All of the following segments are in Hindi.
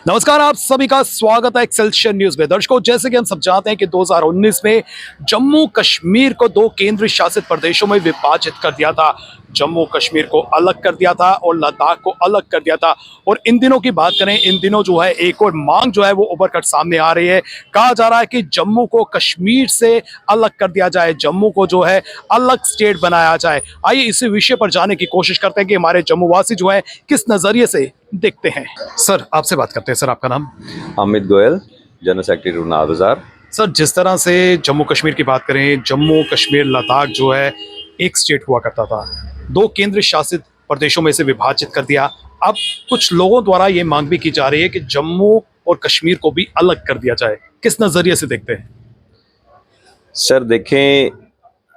नमस्कार, आप सभी का स्वागत है एक्सेलशियर न्यूज में। दर्शकों, जैसे कि हम सब जानते हैं कि 2019 में जम्मू कश्मीर को दो केंद्र शासित प्रदेशों में विभाजित कर दिया था। जम्मू कश्मीर को अलग कर दिया था और लद्दाख को अलग कर दिया था। और इन दिनों की बात करें, इन दिनों जो है एक और मांग जो है वो उभर कर सामने आ रही है। कहा जा रहा है कि जम्मू को कश्मीर से अलग कर दिया जाए, जम्मू को जो है अलग स्टेट बनाया जाए। आइए इसी विषय पर जाने की कोशिश करते हैं कि हमारे जम्मू वासी जो है किस नजरिए से देखते हैं। सर, आपसे बात करते हैं। सर, आपका नाम? अमित गोयल, जनरल सेक्रेटरी उन्नाव बाजार। सर, जिस तरह से जम्मू कश्मीर की बात करें, जम्मू कश्मीर लद्दाख जो है एक स्टेट हुआ करता था, दो केंद्र शासित प्रदेशों में से विभाजित कर दिया। अब कुछ लोगों द्वारा ये मांग भी की जा रही है कि जम्मू और कश्मीर को भी अलग कर दिया जाए। किस नजरिए से देखते हैं? सर देखें,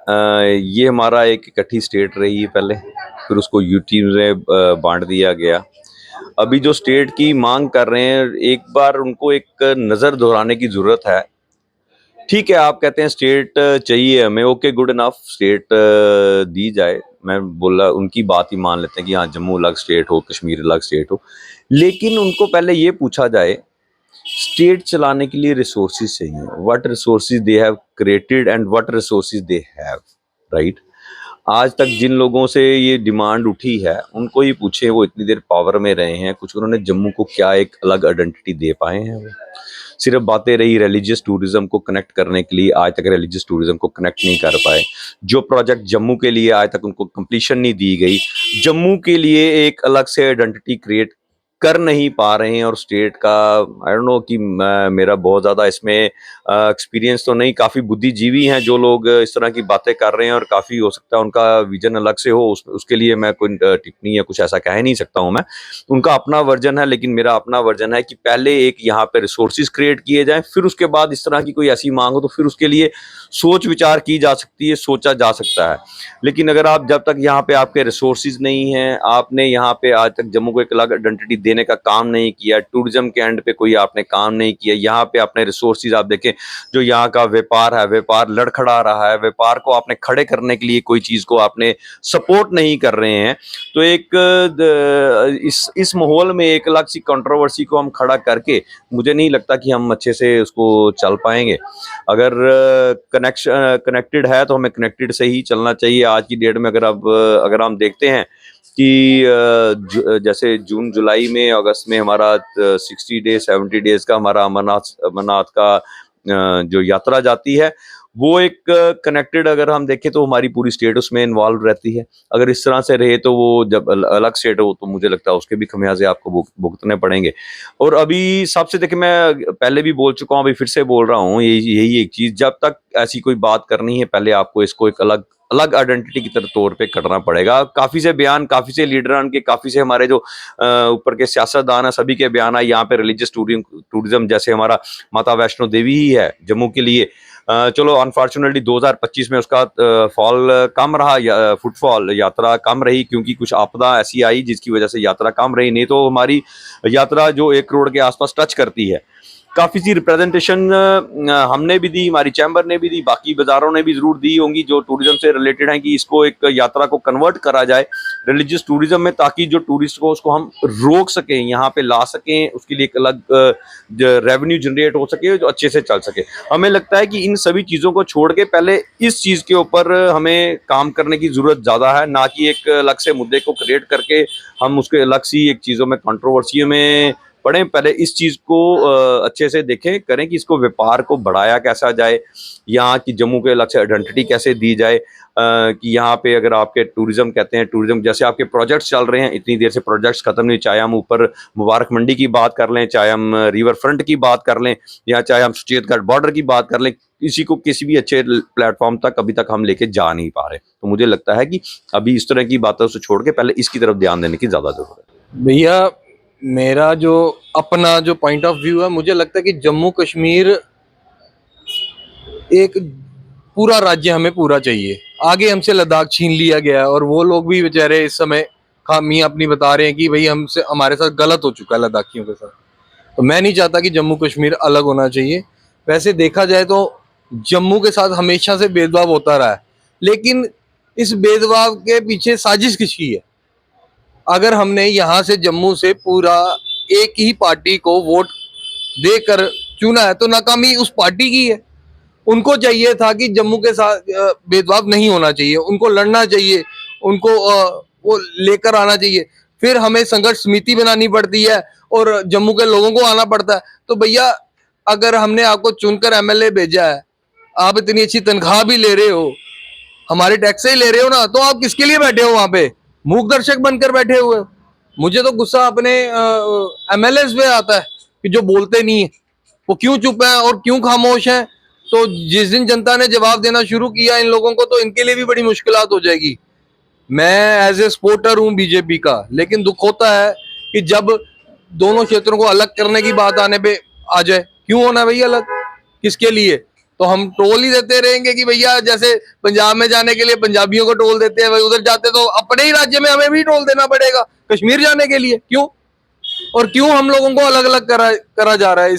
ये हमारा एक इकट्ठी स्टेट रही है पहले, फिर उसको यूटी में बांट दिया गया। अभी जो स्टेट की मांग कर रहे हैं, एक बार उनको एक नज़र दोहराने की ज़रूरत है। ठीक है, आप कहते हैं स्टेट चाहिए हमें, ओके, गुड इनफ, स्टेट दी जाए। मैं बोला उनकी बात ही मान लेते हैं कि हाँ, जम्मू अलग स्टेट हो, कश्मीर अलग स्टेट हो, लेकिन उनको पहले ये पूछा जाए स्टेट चलाने के लिए रिसोर्सेज चाहिए। What resources they have created and what resources they have, right. आज तक जिन लोगों से ये डिमांड उठी है उनको ही पूछे, वो इतनी देर पावर में रहे हैं, कुछ उन्होंने जम्मू को क्या एक अलग आइडेंटिटी दे पाए हैं? वो सिर्फ बातें रही रिलीजियस टूरिज्म को कनेक्ट करने के लिए, आज तक रिलीजियस टूरिज्म को कनेक्ट नहीं कर पाए। जो प्रोजेक्ट जम्मू के लिए आज तक उनको कंप्लीशन नहीं दी गई, जम्मू के लिए एक अलग से आइडेंटिटी क्रिएट कर नहीं पा रहे हैं। और स्टेट का आई डोंट नो कि मेरा बहुत ज़्यादा इसमें एक्सपीरियंस तो नहीं, काफ़ी बुद्धिजीवी हैं जो लोग इस तरह की बातें कर रहे हैं, और काफ़ी हो सकता है उनका विजन अलग से हो, उसके लिए मैं कोई टिप्पणी या कुछ ऐसा कह नहीं सकता हूँ मैं। उनका अपना वर्जन है, लेकिन मेरा अपना वर्जन है कि पहले एक यहाँ पे रिसोर्सेज क्रिएट किए जाएं, फिर उसके बाद इस तरह की कोई ऐसी मांग हो तो फिर उसके लिए सोच विचार की जा सकती है, सोचा जा सकता है। लेकिन अगर आप जब तक यहाँ पे आपके रिसोर्सेज नहीं हैं, आपने यहाँ पे आज तक जम्मू को एक अलग आइडेंटिटी देने का काम नहीं किया, टूरिज्म के एंड पे कोई आपने काम नहीं किया, यहाँ पे अपने रिसोर्सेज आप देखें, जो यहाँ का व्यापार है, व्यापार लड़खड़ा रहा है, व्यापार को आपने खड़े करने के लिए कोई चीज को आपने सपोर्ट नहीं कर रहे हैं, तो एक इस माहौल में एक अलग सी कंट्रोवर्सी को हम खड़ा करके मुझे नहीं लगता कि हम अच्छे से उसको चल पाएंगे। अगर कनेक्टेड है तो हमें कनेक्टेड से ही चलना चाहिए। आज की डेट में अगर हम देखते हैं कि जैसे जून जुलाई में अगस्त में हमारा 60 डेज 70 डेज का हमारा अमरनाथ का जो यात्रा जाती है, वो एक कनेक्टेड अगर हम देखें तो हमारी पूरी स्टेट उसमें इन्वॉल्व रहती है। अगर इस तरह से रहे तो वो जब अलग स्टेट हो तो मुझे लगता है उसके भी खमियाजे आपको भुगतने पड़ेंगे। और अभी सबसे देखिए, मैं पहले भी बोल चुका हूँ, अभी फिर से बोल रहा हूँ, यही एक चीज, जब तक ऐसी कोई बात करनी है पहले आपको इसको एक अलग अलग आइडेंटिटी की तरह तौर पे करना पड़ेगा। काफी से बयान, काफी से लीडरान के, काफी से हमारे जो ऊपर के सियासतदान है, सभी के बयान है यहाँ पे रिलीजियस टूरिज्म, जैसे हमारा माता वैष्णो देवी ही है जम्मू के लिए। चलो अनफॉर्चुनेटली 2025 में उसका फॉल कम रहा, फुटफॉल यात्रा कम रही, क्योंकि कुछ आपदा ऐसी आई जिसकी वजह से यात्रा कम रही, नहीं तो हमारी यात्रा जो 1 करोड़ के आसपास टच करती है। काफ़ी सी रिप्रेजेंटेशन हमने भी दी, हमारी चैम्बर ने भी दी, बाकी बाजारों ने भी ज़रूर दी होंगी जो टूरिज्म से रिलेटेड हैं, कि इसको एक यात्रा को कन्वर्ट करा जाए रिलीजियस टूरिज्म में, ताकि जो टूरिस्ट को उसको हम रोक सकें, यहाँ पे ला सकें, उसके लिए एक अलग रेवेन्यू जनरेट हो सके, जो अच्छे से चल सके। हमें लगता है कि इन सभी चीज़ों को छोड़ के पहले इस चीज़ के ऊपर हमें काम करने की ज़रूरत ज़्यादा है, ना कि एक अलग से मुद्दे को क्रिएट करके हम उसके अलग सी एक चीज़ों में कंट्रोवर्सी में पढ़ें। पहले इस चीज को अच्छे से देखें, करें कि इसको व्यापार को बढ़ाया कैसा जाए, यहाँ की जम्मू के अलग से आइडेंटिटी कैसे दी जाए, कि यहाँ पे अगर आपके टूरिज्म कहते हैं, टूरिज्म जैसे आपके प्रोजेक्ट्स चल रहे हैं, इतनी देर से प्रोजेक्ट्स खत्म नहीं, चाहे हम ऊपर मुबारक मंडी की बात कर लें, चाहे हम रिवर फ्रंट की बात कर लें, या चाहे हम सुचेतगढ़ बॉर्डर की बात कर लें, किसी को किसी भी अच्छे प्लेटफॉर्म तक अभी तक हम लेके जा नहीं पा रहे। तो मुझे लगता है कि अभी इस तरह की बातों से छोड़ के पहले इसकी तरफ ध्यान देने की ज्यादा जरूरत है। भैया, मेरा जो अपना जो पॉइंट ऑफ व्यू है, मुझे लगता है कि जम्मू कश्मीर एक पूरा राज्य हमें पूरा चाहिए। आगे हमसे लद्दाख छीन लिया गया है और वो लोग भी बेचारे इस समय खामी अपनी बता रहे हैं कि भाई हमसे हमारे साथ गलत हो चुका है लद्दाखियों के साथ। तो मैं नहीं चाहता कि जम्मू कश्मीर अलग होना चाहिए। वैसे देखा जाए तो जम्मू के साथ हमेशा से भेदभाव होता रहा है, लेकिन इस भेदभाव के पीछे साजिश किसकी है? अगर हमने यहाँ से जम्मू से पूरा एक ही पार्टी को वोट देकर चुना है तो नाकामी उस पार्टी की है। उनको चाहिए था कि जम्मू के साथ भेदभाव नहीं होना चाहिए, उनको लड़ना चाहिए, उनको वो लेकर आना चाहिए। फिर हमें संघर्ष समिति बनानी पड़ती है और जम्मू के लोगों को आना पड़ता है। तो भैया अगर हमने आपको चुनकर एमएलए भेजा है, आप इतनी अच्छी तनख्वाह भी ले रहे हो, हमारे टैक्स से ही ले रहे हो ना, तो आप किसके लिए बैठे हो वहां पे? मूक दर्शक बनकर बैठे हुए हो। मुझे तो गुस्सा अपने एमएलए पे आता है कि जो बोलते नहीं है, वो क्यों चुप है और क्यों खामोश है। तो जिस दिन जनता ने जवाब देना शुरू किया इन लोगों को, तो इनके लिए भी बड़ी मुश्किलात हो जाएगी। मैं एज ए सपोर्टर हूँ बीजेपी का, लेकिन दुख होता है कि जब दोनों क्षेत्रों को अलग करने की बात आने पे आ जाए, क्यों होना है भैया अलग, किसके लिए? तो हम टोल ही देते रहेंगे कि भैया जैसे पंजाब में जाने के लिए पंजाबियों को टोल देते हैं, भाई उधर जाते तो अपने ही राज्य में हमें भी टोल देना पड़ेगा कश्मीर जाने के लिए, क्यों? और क्यों हम लोगों को अलग अलग करा जा रहा है?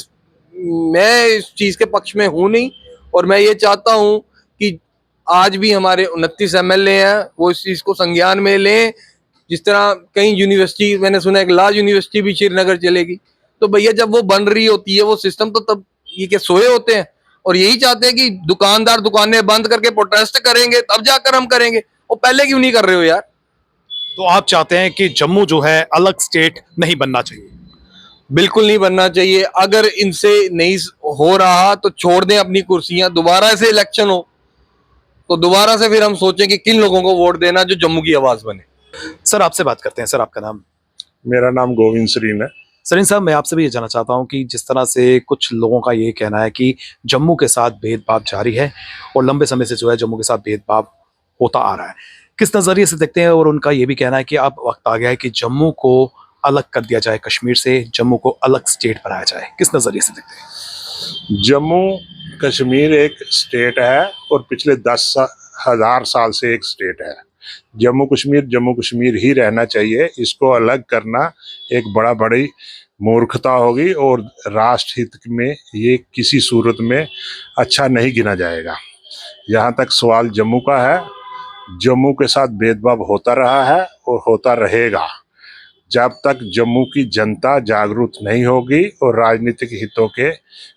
मैं इस चीज के पक्ष में हूं नहीं, और मैं ये चाहता हूं कि आज भी हमारे 29 एमएलए हैं, वो इस चीज को संज्ञान में लें। जिस तरह कई यूनिवर्सिटी, मैंने सुना एक लार्ज यूनिवर्सिटी भी श्रीनगर चलेगी, तो भैया जब वो बन रही होती है वो सिस्टम, तो तब ये क्या सोए होते हैं? और यही चाहते हैं कि दुकानदार दुकानें बंद करके प्रोटेस्ट करेंगे तब जाकर हम करेंगे, वो पहले क्यों नहीं कर रहे हो यार? तो आप चाहते हैं कि जम्मू जो है अलग स्टेट नहीं बनना चाहिए? बिल्कुल नहीं बनना चाहिए। अगर इनसे नहीं हो रहा तो छोड़ दें अपनी कुर्सियां, दोबारा से इलेक्शन हो तो दोबारा से फिर हम सोचें कि किन लोगों को वोट देना जो जम्मू की आवाज बने। सर आपसे बात करते हैं। सर आपका नाम? मेरा नाम गोविंद सरीन है। सरीन साहब, मैं आपसे भी ये जानना चाहता हूँ कि जिस तरह से कुछ लोगों का ये कहना है कि जम्मू के साथ भेदभाव जारी है और लंबे समय से जो है जम्मू के साथ भेदभाव होता आ रहा है, किस नज़रिए से देखते हैं? और उनका ये भी कहना है कि अब वक्त आ गया है कि जम्मू को अलग कर दिया जाए कश्मीर से, जम्मू को अलग स्टेट बनाया जाए, किस नज़रिए से देखते हैं? जम्मू कश्मीर एक स्टेट है और पिछले 10,000 साल से एक स्टेट है। जम्मू कश्मीर ही रहना चाहिए। इसको अलग करना एक बड़ी मूर्खता होगी और राष्ट्र हित में ये किसी सूरत में अच्छा नहीं गिना जाएगा। यहाँ तक सवाल जम्मू का है, जम्मू के साथ भेदभाव होता रहा है और होता रहेगा जब तक जम्मू की जनता जागरूक नहीं होगी और राजनीतिक हितों के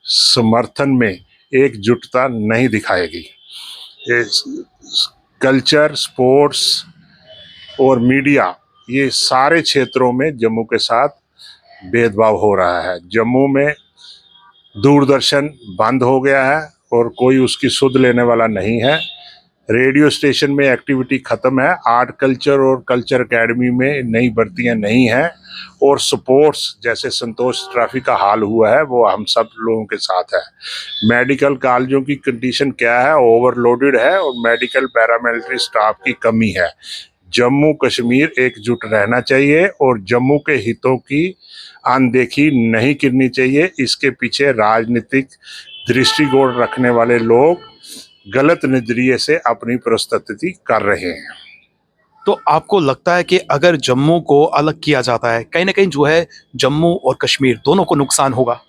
समर्थन में एकजुटता नहीं दिखाएगी। कल्चर, स्पोर्ट्स और मीडिया, ये सारे क्षेत्रों में जम्मू के साथ भेदभाव हो रहा है। जम्मू में दूरदर्शन बंद हो गया है और कोई उसकी सुध लेने वाला नहीं है। रेडियो स्टेशन में एक्टिविटी खत्म है। आर्ट कल्चर और कल्चर एकेडमी में नई भर्तियां नहीं हैं और स्पोर्ट्स जैसे संतोष ट्रॉफी का हाल हुआ है वो हम सब लोगों के साथ है। मेडिकल कॉलेजों की कंडीशन क्या है? ओवरलोडेड है और मेडिकल पैरामिलिट्री स्टाफ की कमी है। जम्मू कश्मीर एकजुट रहना चाहिए और जम्मू के हितों की अनदेखी नहीं करनी चाहिए। इसके पीछे राजनीतिक दृष्टिकोण रखने वाले लोग गलत नजरिए से अपनी प्रस्तुति कर रहे हैं। तो आपको लगता है कि अगर जम्मू को अलग किया जाता है, कहीं ना कहीं जो है जम्मू और कश्मीर दोनों को नुकसान होगा?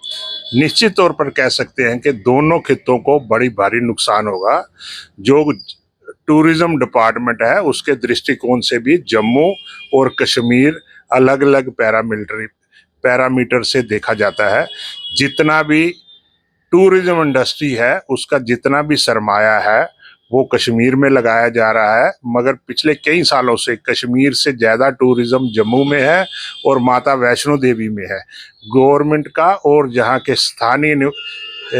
निश्चित तौर पर कह सकते हैं कि दोनों खित्तों को बड़ी भारी नुकसान होगा। जो टूरिज्म डिपार्टमेंट है उसके दृष्टिकोण से भी जम्मू और कश्मीर अलग अलग पैरामीटर से देखा जाता है। जितना भी टूरिज्म इंडस्ट्री है उसका जितना भी सरमाया है वो कश्मीर में लगाया जा रहा है, मगर पिछले कई सालों से कश्मीर से ज़्यादा टूरिज्म जम्मू में है और माता वैष्णो देवी में है। गवर्नमेंट का और जहाँ के स्थानीय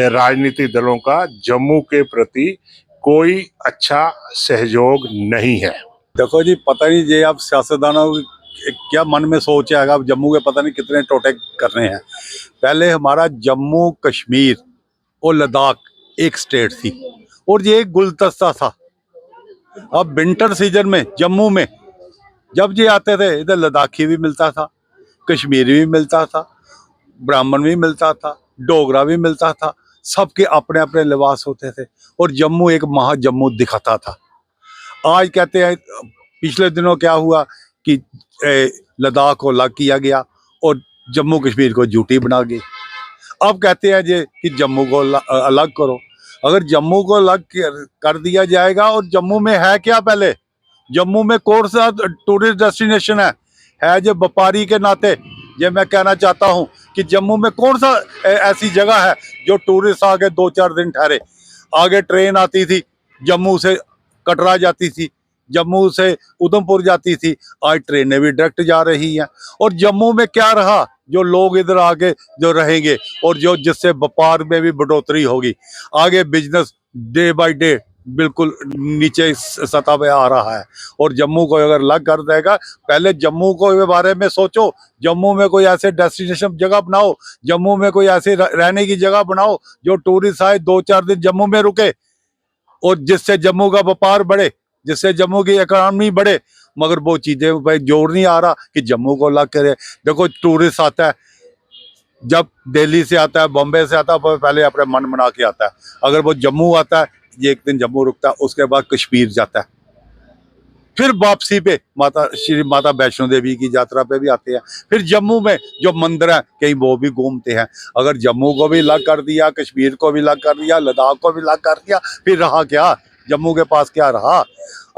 राजनीतिक दलों का जम्मू के प्रति कोई अच्छा सहयोग नहीं है। देखो जी, पता नहीं ये आप सियासतदानों क्या मन में सोच है, अब जम्मू के पता नहीं कितने टोटे करने हैं। पहले हमारा जम्मू कश्मीर और लद्दाख एक स्टेट थी और ये एक गुलदस्ता था। अब विंटर सीजन में जम्मू में जब ये आते थे, इधर लद्दाखी भी मिलता था, कश्मीरी भी मिलता था, ब्राह्मण भी मिलता था, डोगरा भी मिलता था, सबके अपने अपने लिबास होते थे और जम्मू एक महा जम्मू दिखाता था। आज कहते हैं, पिछले दिनों क्या हुआ कि लद्दाख को अलग किया गया और जम्मू कश्मीर को यूटी बना गई। अब कहते हैं जे कि जम्मू को अलग करो। अगर जम्मू को अलग कर दिया जाएगा, और जम्मू में है क्या? पहले जम्मू में कौन सा टूरिस्ट डेस्टिनेशन है जो व्यापारी के नाते ये मैं कहना चाहता हूँ कि जम्मू में कौन सा ऐसी जगह है जो टूरिस्ट आके 2-4 दिन ठहरे। आगे ट्रेन आती थी, जम्मू से कटरा जाती थी, जम्मू से उधमपुर जाती थी, आज ट्रेनें भी डायरेक्ट जा रही हैं। और जम्मू में क्या रहा, जो लोग इधर आगे जो रहेंगे और जो जिससे व्यापार में भी बढ़ोतरी होगी, आगे बिजनेस डे बाय डे बिल्कुल नीचे सतह पे आ रहा है। और जम्मू को अगर अलग कर देगा, पहले जम्मू को के बारे में सोचो, जम्मू में कोई ऐसे डेस्टिनेशन जगह बनाओ, जम्मू में कोई ऐसे रहने की जगह बनाओ जो टूरिस्ट आए 2-4 दिन जम्मू में रुके और जिससे जम्मू का व्यापार बढ़े, जिससे जम्मू की इकोनॉमी बढ़े। मगर वो चीजें पे जोर नहीं आ रहा कि जम्मू को अलग करे। देखो टूरिस्ट आता है, जब दिल्ली से आता है, बॉम्बे से आता है, वो पहले अपने मन बना के आता है। अगर वो जम्मू आता है, ये एक दिन जम्मू रुकता है, उसके बाद कश्मीर जाता है, फिर वापसी पे श्री माता वैष्णो देवी की यात्रा पे भी आते हैं। फिर जम्मू में जो मंदिर है कहीं वो भी घूमते हैं। अगर जम्मू को भी अलग कर दिया, कश्मीर को भी अलग कर दिया, लद्दाख को भी अलग कर दिया, फिर रहा क्या? जम्मू के पास क्या रहा?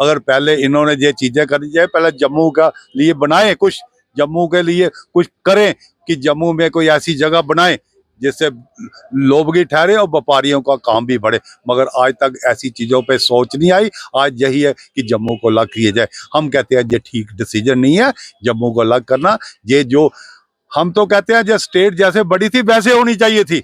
अगर पहले इन्होंने ये चीजें करी जाए, पहले जम्मू का लिए बनाए, कुछ जम्मू के लिए कुछ करें कि जम्मू में कोई ऐसी जगह बनाए जिससे लोग भी ठहरे और व्यापारियों का काम भी बढ़े। मगर आज तक ऐसी चीजों पे सोच नहीं आई। आज यही है कि जम्मू को अलग किया जाए। हम कहते हैं ये ठीक डिसीजन नहीं है जम्मू को अलग करना। ये जो हम तो कहते हैं जो स्टेट जैसे बड़ी थी वैसे होनी चाहिए थी,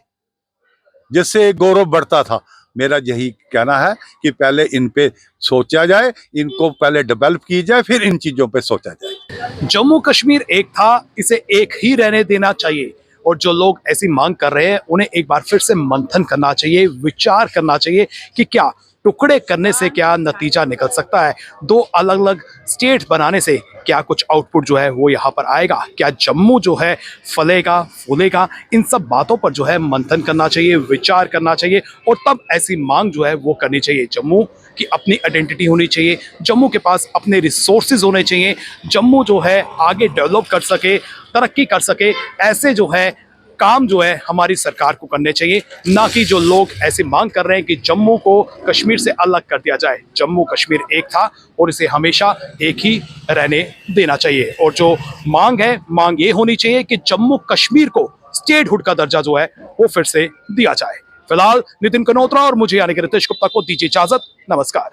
जिससे गौरव बढ़ता था। मेरा यही कहना है कि पहले इन पे सोचा जाए, इनको पहले डेवलप की जाए, फिर इन चीजों पे सोचा जाए। जम्मू कश्मीर एक था, इसे एक ही रहने देना चाहिए। और जो लोग ऐसी मांग कर रहे हैं उन्हें एक बार फिर से मंथन करना चाहिए, विचार करना चाहिए कि क्या टुकड़े करने से क्या नतीजा निकल सकता है, दो अलग अलग स्टेट बनाने से क्या कुछ आउटपुट जो है वो यहाँ पर आएगा, क्या जम्मू जो है फलेगा फूलेगा। इन सब बातों पर जो है मंथन करना चाहिए, विचार करना चाहिए और तब ऐसी मांग जो है वो करनी चाहिए। जम्मू की अपनी आइडेंटिटी होनी चाहिए, जम्मू के पास अपने रिसोर्सेज होने चाहिए, जम्मू जो है आगे डेवलप कर सके, तरक्की कर सके। ऐसे जो है काम जो है हमारी सरकार को करने चाहिए, ना कि जो लोग ऐसी मांग कर रहे हैं कि जम्मू को कश्मीर से अलग कर दिया जाए। जम्मू कश्मीर एक था और इसे हमेशा एक ही रहने देना चाहिए। और जो मांग है, मांग ये होनी चाहिए कि जम्मू कश्मीर को स्टेटहुड का दर्जा जो है वो फिर से दिया जाए। फिलहाल नितिन कनोत्रा और मुझे यानी कि रितेश गुप्ता को दीजिए इजाजत। नमस्कार।